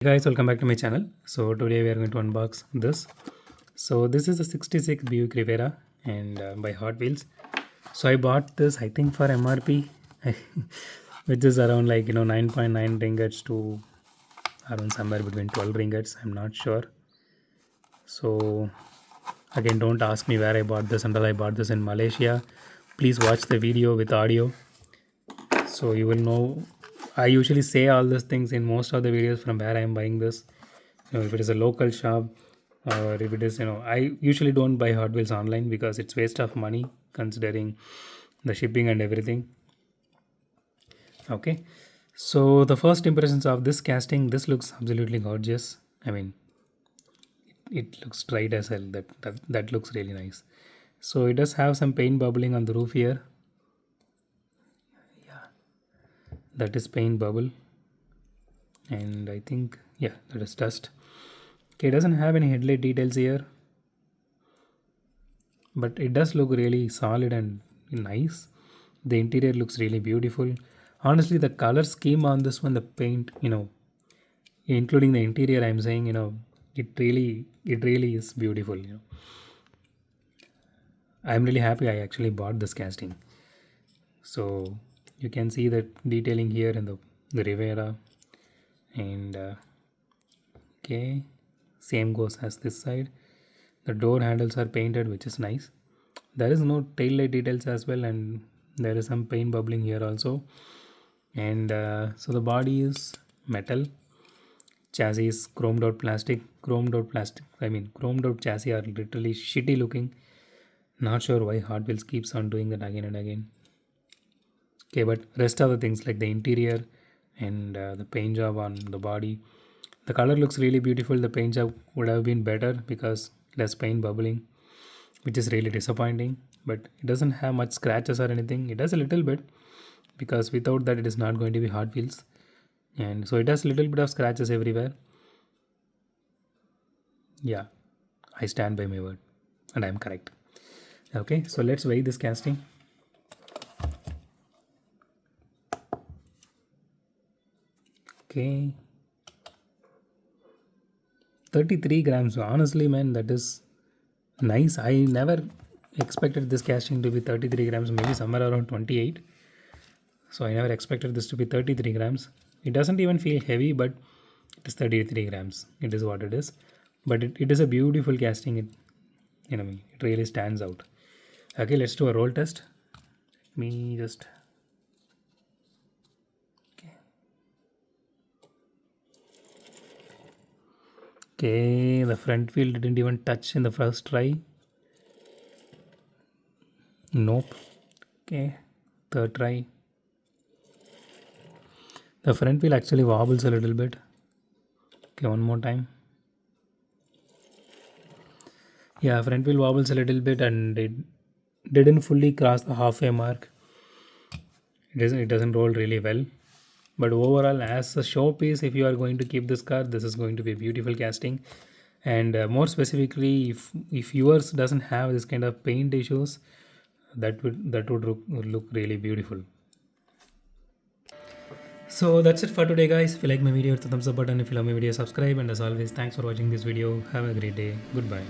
Hey guys, welcome back to my channel. So today we are going to unbox this. So this is a 66 Buick Riviera and by Hot Wheels. So I bought this I think for MRP which is around 9.9 ringgits to around somewhere between 12 ringgits. I'm not sure. So again, don't ask me where I bought this until I bought this in Malaysia. Please watch the video with audio so you will know. I usually say all these things in most of the videos from where I am buying this. If it is a local shop or if it is, I usually don't buy Hot Wheels online because it's waste of money considering the shipping and everything. Okay, so the first impressions of this casting, this looks absolutely gorgeous. I mean, it looks straight as hell. That looks really nice. So it does have some paint bubbling on the roof here. That is paint bubble, and I think that is dust. Okay, it doesn't have any headlight details here, but it does look really solid and nice. The interior looks really beautiful. Honestly, the color scheme on this one, the paint, including the interior, I'm saying, it really is beautiful. I'm really happy I actually bought this casting. So you can see that detailing here in the Rivera, and okay, same goes as this side. The door handles are painted, which is nice. There is no tail light details as well, and there is some paint bubbling here also. And so the body is metal, chassis is chromed out plastic. Chromed out chassis are literally shitty looking. Not sure why Hot Wheels keeps on doing that again and again. Okay, but rest of the things like the interior and the paint job on the body, the color looks really beautiful. The paint job would have been better because less paint bubbling, which is really disappointing. But it doesn't have much scratches or anything. It does a little bit because without that it is not going to be Hot Wheels. And so it has a little bit of scratches everywhere. Yeah, I stand by my word and I'm correct. Okay, so let's weigh this casting. Okay, 33 grams. Honestly, man, that is nice. I never expected this casting to be 33 grams, maybe somewhere around 28. So I never expected this to be 33 grams. It doesn't even feel heavy, but it is 33 grams. It is what it is. But it is a beautiful casting. It really stands out. Okay, let's do a roll test. Let me just. Okay, the front wheel didn't even touch in the first try. Nope. Okay, third try. The front wheel actually wobbles a little bit. Okay, one more time. Yeah, front wheel wobbles a little bit and it didn't fully cross the halfway mark. It doesn't roll really well. But overall, as a showpiece, if you are going to keep this car, this is going to be a beautiful casting. And more specifically, if yours doesn't have this kind of paint issues, that would look really beautiful. So that's it for today, guys. If you like my video, hit the thumbs up button. If you love my video, subscribe. And as always, thanks for watching this video. Have a great day. Goodbye.